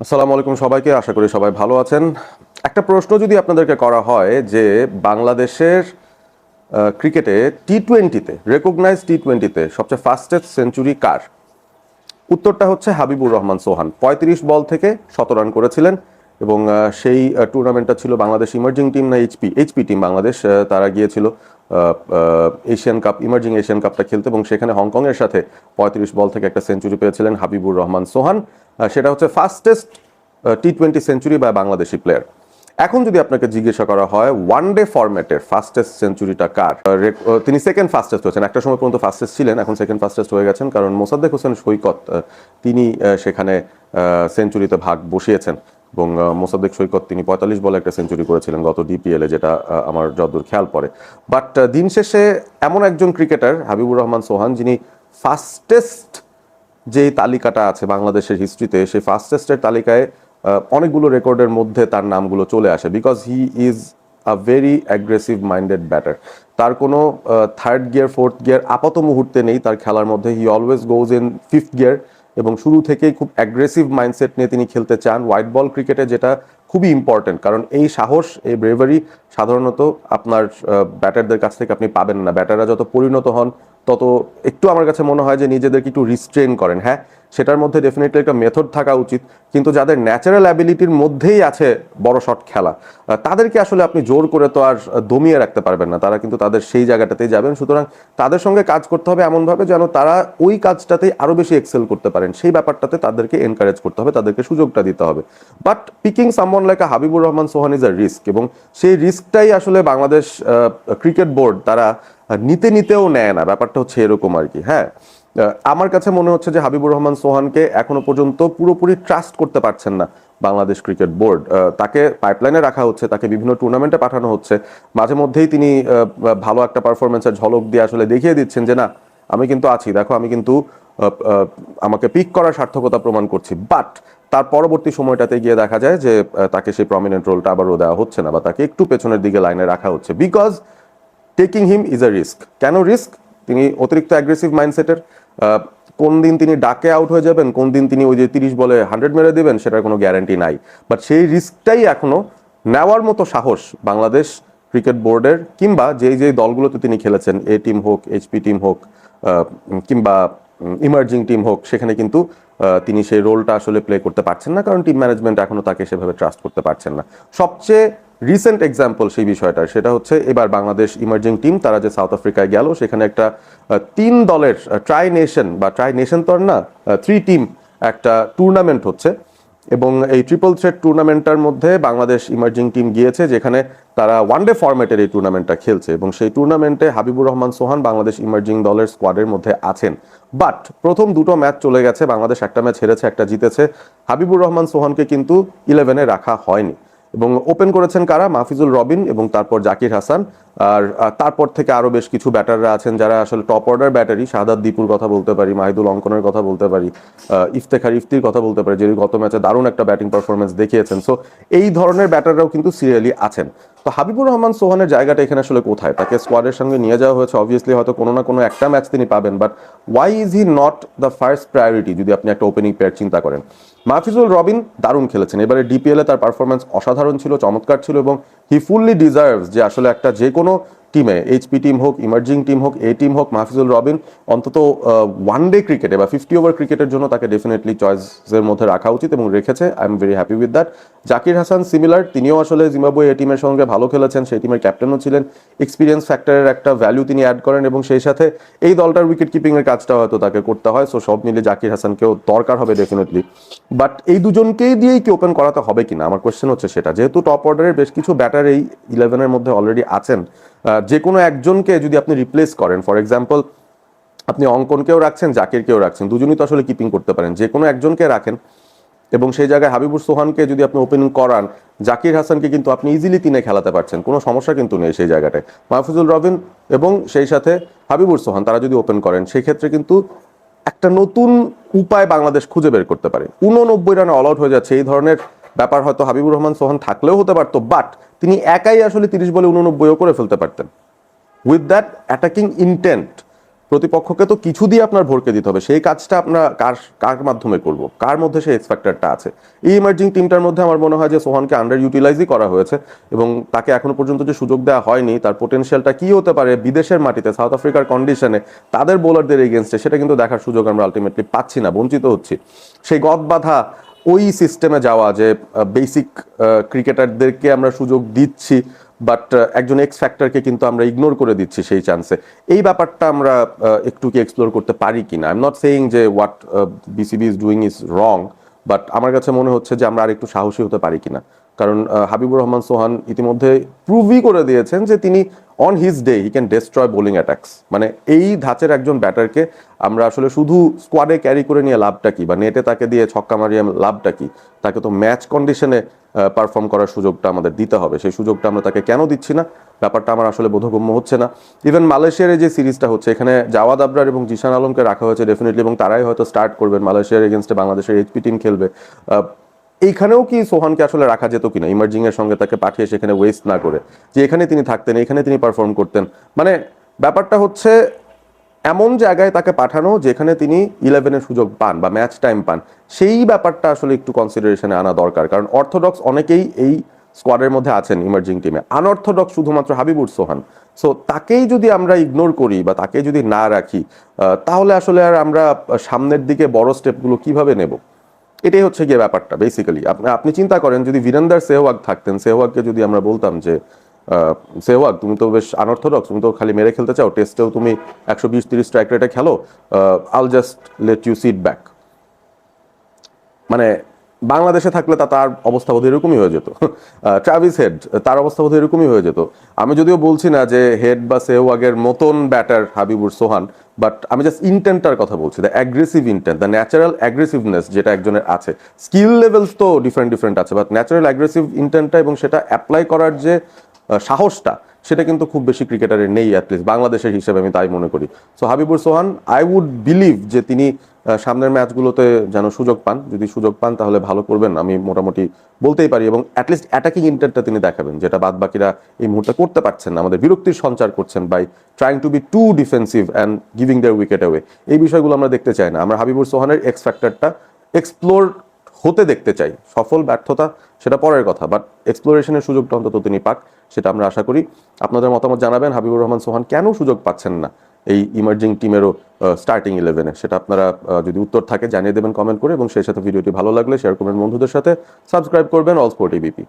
আসসালামু আলাইকুম সবাইকে, আশা করি সবাই ভালো আছেন। একটা প্রশ্ন যদি আপনাদেরকে করা হয় যে বাংলাদেশের ক্রিকেটে টি-20-তে রেকগনাইজ টি-20-তে সবচেয়ে ফাস্টেস্ট সেঞ্চুরি কার, উত্তরটা হচ্ছে হাবিবুর রহমান সোহান। ৩৫ বল থেকে ১৭ রান করেছিলেন এবং সেই টুর্নামেন্টটা ছিল বাংলাদেশ ইমার্জিং টিম না এইচপি টিম বাংলাদেশ, তারা গিয়েছিল এশিয়ান কাপ, ইমার্জিং এশিয়ান কাপটা খেলতে এবং সেখানে হংকংয়ের সাথে ৩৫ বল থেকে একটা সেঞ্চুরি পেয়েছিলেন হাবিবুর রহমান সোহান। সেটা হচ্ছে ফাস্টেস্ট টি-20 সেঞ্চুরি বা বাংলাদেশি প্লেয়ার। এখন যদি আপনাকে জিজ্ঞাসা করা হয় ওয়ান ডে ফরম্যাটের ফাস্টেস্ট সেঞ্চুরিটা কার, তিনি সেকেন্ড ফাস্টেস্ট হয়েছেন। একটা সময় পর্যন্ত ফাস্টেস্ট ছিলেন, এখন সেকেন্ড ফাস্টেস্ট হয়ে গেছেন, কারণ মোসাদ্দেক হোসেন সৈকত তিনি সেখানে সেঞ্চুরিতে ভাগ বসিয়েছেন এবং মোসাদ্দেক সৈকত তিনি ৪৫ বলে একটা সেঞ্চুরি করেছিলেন গত ডিপিএলে, যেটা আমার যতদূর খেয়াল পড়ে। বাট দিন শেষে এমন একজন ক্রিকেটার হাবিবুর রহমান সোহান, যিনি ফাস্টেস্ট যে তালিকাটা আছে বাংলাদেশের হিস্ট্রিতে, সেই ফাস্টেস্টের তালিকায় অনেকগুলো রেকর্ডের মধ্যে তার নামগুলো চলে আসে, because he is a very aggressive minded batter. তার কোনো থার্ড গিয়ার ফোর্থ গিয়ার আপাত মুহূর্তে নেই তার খেলার মধ্যে। He always goes in fifth gear এবং শুরু থেকেই খুব অ্যাগ্রেসিভ মাইন্ডসেট নিয়ে তিনি খেলতে চান হোয়াইট বল ক্রিকেটে, যেটা খুবই ইম্পর্টেন্ট, কারণ এই সাহস, এই ব্রেভারি সাধারণত আপনার ব্যাটারদের কাছ থেকে আপনি পাবেন না। ব্যাটাররা যত পরিণত হন তত একটু আমার কাছে মনে হয় যে নিজেদেরকে একটু রিস্ট্রেন করেন। হ্যাঁ, সেটার মধ্যে ডেফিনেটলি একটা মেথড থাকা উচিত, কিন্তু যাদের ন্যাচারাল অ্যাবিলিটির মধ্যেই আছে বড় শট খেলা, তাদেরকে আসলে আপনি জোর করে তো আর দমিয়ে রাখতে পারবেন না। তারা কিন্তু তাদের সেই জায়গাটাতেই যাবেন। সুতরাং তাদের সঙ্গে কাজ করতে হবে এমনভাবে যেন তারা ওই কাজটাতেই আরও বেশি এক্সেল করতে পারেন, সেই ব্যাপারটাতে তাদেরকে এনকারেজ করতে হবে, তাদেরকে সুযোগটা দিতে হবে। But picking someone like Habibur Rahman Sohan is a risk, এবং সেই রিস্কটাই আসলে বাংলাদেশ ক্রিকেট বোর্ড তারা নিতে নিতেও নেয় না। ব্যাপারটা হচ্ছে এরকম আর কি। হ্যাঁ, আমার কাছে মনে হচ্ছে যে হাবিবুর রহমান সোহানকে এখনো পর্যন্ত পুরোপুরি ট্রাস্ট করতে পারছেন না বাংলাদেশ ক্রিকেট বোর্ড। তাকে পাইপলাইনে রাখা হচ্ছে, তাকে বিভিন্ন টুর্নামেন্টে পাঠানো হচ্ছে। মাঝে মধ্যেই তিনি ভালো একটা পারফরমেন্সের ঝলক দিয়ে আসলে দেখিয়ে দিচ্ছেন যে না, আমি কিন্তু আছি, দেখো আমি কিন্তু আমাকে পিক করার সার্থকতা প্রমাণ করছি। বাট তার পরবর্তী সময়টাতে গিয়ে দেখা যায় যে তাকে সেই প্রমিনেন্ট রোলটা আবারও দেওয়া হচ্ছে না, বা তাকে একটু পেছনের দিকে লাইনে রাখা হচ্ছে, because taking him is a risk. কেন রিস্ক? তিনি অতিরিক্ত অ্যাগ্রেসিভ মাইন্ডসেটের। কোন দিন তিনি ডাকে আউট হয়ে যাবেন, কোন দিন তিনি ওই যে ৩০ বলে 100 মেরে দেবেন, সেটার কোনো গ্যারান্টি নাই। বাট সেই রিস্কটাই এখনো নেওয়ার মতো সাহস বাংলাদেশ ক্রিকেট বোর্ডের, কিংবা যেই যেই দলগুলোতে তিনি খেলেছেন, এ টিম হোক, এইচপি টিম হোক, কিংবা ইমার্জিং টিম হোক, সেখানে কিন্তু তিনি সেই রোলটা আসলে প্লে করতে পারছেন না, কারণ টিম ম্যানেজমেন্ট এখনো তাকে সেভাবে ট্রাস্ট করতে পারছেন না। সবচেয়ে রিসেন্ট এক্সাম্পল সেই বিষয়টার, সেটা হচ্ছে এবার বাংলাদেশ ইমার্জিং টিম তারা যে সাউথ আফ্রিকায় গেল, সেখানে একটা 3 দলের ট্রাই নেশন, বা ট্রাই নেশন তো আর না, 3 টিম একটা টুর্নামেন্ট হচ্ছে, এবং এই ট্রিপল থ্রেট টুর্নামেন্টটার মধ্যে বাংলাদেশ ইমার্জিং টিম গিয়েছে, যেখানে তারা ওয়ান ডে ফরম্যাটের এই টুর্নামেন্টটা খেলছে, এবং সেই টুর্নামেন্টে হাবিবুর রহমান সোহান বাংলাদেশ ইমার্জিং দলের স্কোয়াডের মধ্যে আছেন। বাট প্রথম দুটো ম্যাচ চলে গেছে, বাংলাদেশ একটা ম্যাচ হেরেছে, একটা জিতেছে। হাবিবুর রহমান সোহানকে কিন্তু 11-এ রাখা হয়নি, এবং ওপেন করেছেন কারা? মাহফিজুল রবিন এবং তারপর জাকির হাসান। আর তারপর থেকে আরো বেশ কিছু ব্যাটাররা আছেন যারা আসলে টপ অর্ডার ব্যাটারি। শাহাদাত দীপুর কথা বলতে পারি, মাহিদুল অঙ্কনের কথা বলতে পারি, ইফতেখার ইফতির কথা বলতে পারি, যিনি গত ম্যাচে দারুণ একটা ব্যাটিং পারফরমেন্স দেখিয়েছেন। সো এই ধরনের ব্যাটাররাও কিন্তু সিরিয়ালি আছেন। তো হাবিবুর রহমান সোহানের জায়গাটা এখানে আসলে কোথায়? তাকে স্কোয়াডের সঙ্গে নিয়ে যাওয়া হয়েছে, অবভিয়াসলি হয়তো কোনো না কোনো একটা ম্যাচ তিনি পাবেন, but why is he not the first priority যদি আপনি একটা ওপেনিং প্লেয়ার চিন্তা করেন? মাহফিজুল রবিন দারুণ খেলেছেন এবারে ডিপিএলে, তার পারফরমেন্স অসাধারণ ছিল, চমৎকার ছিল, এবং হি ফুললি ডিজার্ভস যে আসলে একটা যে কোনো টিমে, এইচপি টিম হোক, ইমার্জিং টিম হোক, এ টিম হোক, মাহফিজুল রবিন অন্তত ওয়ান ডে ক্রিকেটে বা 50 ওভার ক্রিকেটের জন্য তাকে ডেফিনেটলি চয়েসের মধ্যে রাখা উচিত, এবং রেখেছে। I am very happy with that. Zakir Hasan similar, তিনিও আসলে জিম্বাবুয়ে এ টিমের সঙ্গে ভালো খেলেছেন, সেই টিমের ক্যাপ্টেনও ছিলেন। এক্সপিরিয়েন্স ফ্যাক্টরের একটা ভ্যালু তিনি অ্যাড করেন, এবং সেই সাথে এই দলটার উইকেট কিপিংয়ের কাজটা হয়তো তাকে করতে হয়। সো সব মিলে জাকির হাসানকেও দরকার হবে ডেফিনেটলি। বাট এই দুজনকেই দিয়েই কি ওপেন করাতে হবে কিনা, আমার কোয়েশ্চেন হচ্ছে সেটা। যেহেতু টপ অর্ডারের বেশ কিছু ব্যাটার এই 11-এর মধ্যে অলরেডি আছেন, যে কোনো একজনকে যদি আপনি রিপ্লেস করেন, ফর এক্সাম্পল আপনি অঙ্কনকেও রাখছেন, জাকিরকেও রাখছেন, দুজনই তো আসলে কিপিং করতে পারেন, যে কোনো একজনকে রাখেন, এবং সেই জায়গায় হাবিবুর সোহানকে যদি আপনি ওপেনিং করান, জাকির হাসানকে কিন্তু আপনি ইজিলি 3-এ খেলাতে পারছেন, কোনো সমস্যা কিন্তু নেই সেই জায়গাটায়। মাহফুজুল রবিন এবং সেই সাথে হাবিবুর সোহান তারা যদি ওপেন করেন, সেই ক্ষেত্রে কিন্তু একটা নতুন উপায় বাংলাদেশ খুঁজে বের করতে পারে। 89 রানে অল আউট হয়ে যাচ্ছে, এই ধরনের ব্যাপার হয়তো হাবিবুর রহমান সোহান থাকলেও হতে পারতো, বাট তিনি একাই আসলে 30 বলে 89ও করে ফেলতে পারতেন উইথ দ্যাট অ্যাটাকিং ইন্টেন্ট। প্রতিপক্ষকে তো কিছু দিয়ে আপনার ভরকে দিতে হবে, সেই কাজটা আপনার কার কার মাধ্যমে করব, কার মধ্যে সেই এক্স ফ্যাক্টরটা আছে। এই ইমার্জিং টিমটার মধ্যে আমার মনে হয় যে সোহানকে আন্ডার ইউটিলাইজই করা হয়েছে, এবং তাকে এখনো পর্যন্ত যে সুযোগ দেওয়া হয়নি, তার পোটেনশিয়ালটা কি হতে পারে বিদেশের মাটিতে, সাউথ আফ্রিকার কন্ডিশনে তাদের বোলারদের এগেনস্টে, সেটা কিন্তু দেখার সুযোগ আমরা আলটিমেটলি পাচ্ছি না, বঞ্চিত হচ্ছি। সেই গদ বাঁধা ওই সিস্টেমে যাওয়া, যে বেসিক ক্রিকেটারদেরকে আমরা সুযোগ দিচ্ছি, বাট একজন এক্স ফ্যাক্টরকে কিন্তু আমরা ইগনোর করে দিচ্ছি সেই চান্সে, এই ব্যাপারটা আমরা একটু কি এক্সপ্লোর করতে পারি কিনা। আই এম নট সেইং যে what BCB is doing is wrong, but আমার কাছে মনে হচ্ছে যে আমরা আর একটু সাহসী হতে পারি কিনা। কারণ হাবিবুর রহমান সোহান ইতিমধ্যে প্রুভই করে দিয়েছেন যে তিনি on his day he can destroy bowling attacks. মানে এই ধাঁচের একজন ব্যাটারকে আমরা আসলে শুধু স্কোয়াডে ক্যারি করে নিয়ে লাভটা কি, বা নেটে তাকে দিয়ে ছক্কা মারিয়ে লাভটা কি, তাকে তো ম্যাচ কন্ডিশনে পারফর্ম করার সুযোগটা আমাদের দিতে হবে। সেই সুযোগটা আমরা তাকে কেন দিচ্ছি না, ব্যাপারটা আমার আসলে বোধগম্য হচ্ছে না। ইভেন মালয়েশিয়ার যে সিরিজটা হচ্ছে, এখানে জাওয়াদ আবরার এবং জিশান আলমকে রাখা হয়েছে ডেফিনেটলি, এবং তারাই হয়তো স্টার্ট করবেন, মালয়েশিয়ার এগেনস্টে বাংলাদেশের এইচপি টিম খেলবে। এইখানেও কি সোহানকে আসলে রাখা যেত কিনা, ইমার্জিং এর সঙ্গে তাকে পাঠিয়ে সেখানে ওয়েস্ট না করে, যে এখানে তিনি থাকতেন, এখানে তিনি পারফর্ম করতেন। মানে ব্যাপারটা হচ্ছে এমন জায়গায় তাকে পাঠানো যেখানে তিনি 11-এর সুযোগ পান বা ম্যাচ টাইম পান, সেই ব্যাপারটা আসলে একটু কনসিডারেশনে আনা দরকার। কারণ অর্থোডক্স অনেকেই এই স্কোয়াডের মধ্যে আছেন ইমার্জিং টিমে, আনঅর্থোডক্স শুধুমাত্র হাবিবুর সোহান। সো তাকেই যদি আমরা ইগনোর করি বা তাকে যদি না রাখি, তাহলে আসলে আর আমরা সামনের দিকে বড় স্টেপগুলো কিভাবে নেব, এটাই হচ্ছে গিয়ে ব্যাপারটা বেসিক্যালি। আপনি চিন্তা করেন যদি বীরেন্দার সেহওয়াগ থাকতেন, সেহওয়াগকে যদি আমরা বলতাম যে সেহওয়াগ তুমি তো বেশ আনঅর্থোডক্স, তুমি তো খালি মেরে খেলতে চাও, টেস্টেও তুমি 120-30 স্ট্রাইক রেটে খেলো, আল just let you sit back, মানে বাংলাদেশে থাকলে তার অবস্থা বোধ এরকমই হয়ে যেত। ট্রাভিস হেড, তার অবস্থা বোধ এরকমই হয়ে যেত। আমি যদিও বলছি না যে হেড বা সেহওয়াগের মতন ব্যাটার হাবিবুর সোহান, বাট আমি জাস্ট ইন্টেন্টটার কথা বলছি, the aggressive intent, the natural aggressiveness যেটা একজনের আছে। স্কিল লেভেলস তো ডিফারেন্ট ডিফারেন্ট আছে, বাট ন্যাচারাল অ্যাগ্রেসিভ ইন্টেন্টটা এবং সেটা অ্যাপ্লাই করার যে সাহসটা, সেটা কিন্তু খুব বেশি ক্রিকেটারের নেই, অ্যাটলিস্ট বাংলাদেশের হিসেবে আমি তাই মনে করি। So Habibur Sohan, I would believe যে তিনি সামনের ম্যাচগুলোতে যেন সুযোগ পান, যদি সুযোগ পান তাহলে ভালো করবেন, আমি মোটামুটি বলতেই পারি। এবং অ্যাটলিস্ট অ্যাটাকিং ইন্টেন্টটা তিনি দেখাবেন, যেটা বাদ বাকিরা এই মুহূর্তে করতে পারছেন না, আমাদের বিরক্তির সঞ্চার করছেন by trying to be too defensive and giving their wicket away. এই বিষয়গুলো আমরা দেখতে চাই না। আমরা হাবিবুর সোহানের এক্স ফ্যাক্টরটা এক্সপ্লোর হতে দেখতে চাই। সফল ব্যর্থতা সেটা পরের কথা, বাট এক্সপ্লোরেশনের সুযোগটা অন্তত তিনি পাক, সেটা আমরা আশা করি। আপনাদের মতামত জানাবেন, হাবিবুর রহমান সোহান কেন সুযোগ পাচ্ছেন না এই ইমার্জিং টিমেরও স্টার্টিং 11-এ, সেটা আপনারা যদি উত্তর থাকে জানিয়ে দেবেন কমেন্ট করে, এবং সেই সাথে ভিডিওটি ভালো লাগলে শেয়ার করবেন বন্ধুদের সাথে, সাবস্ক্রাইব করবেন অল স্পোর্ট এবিপি।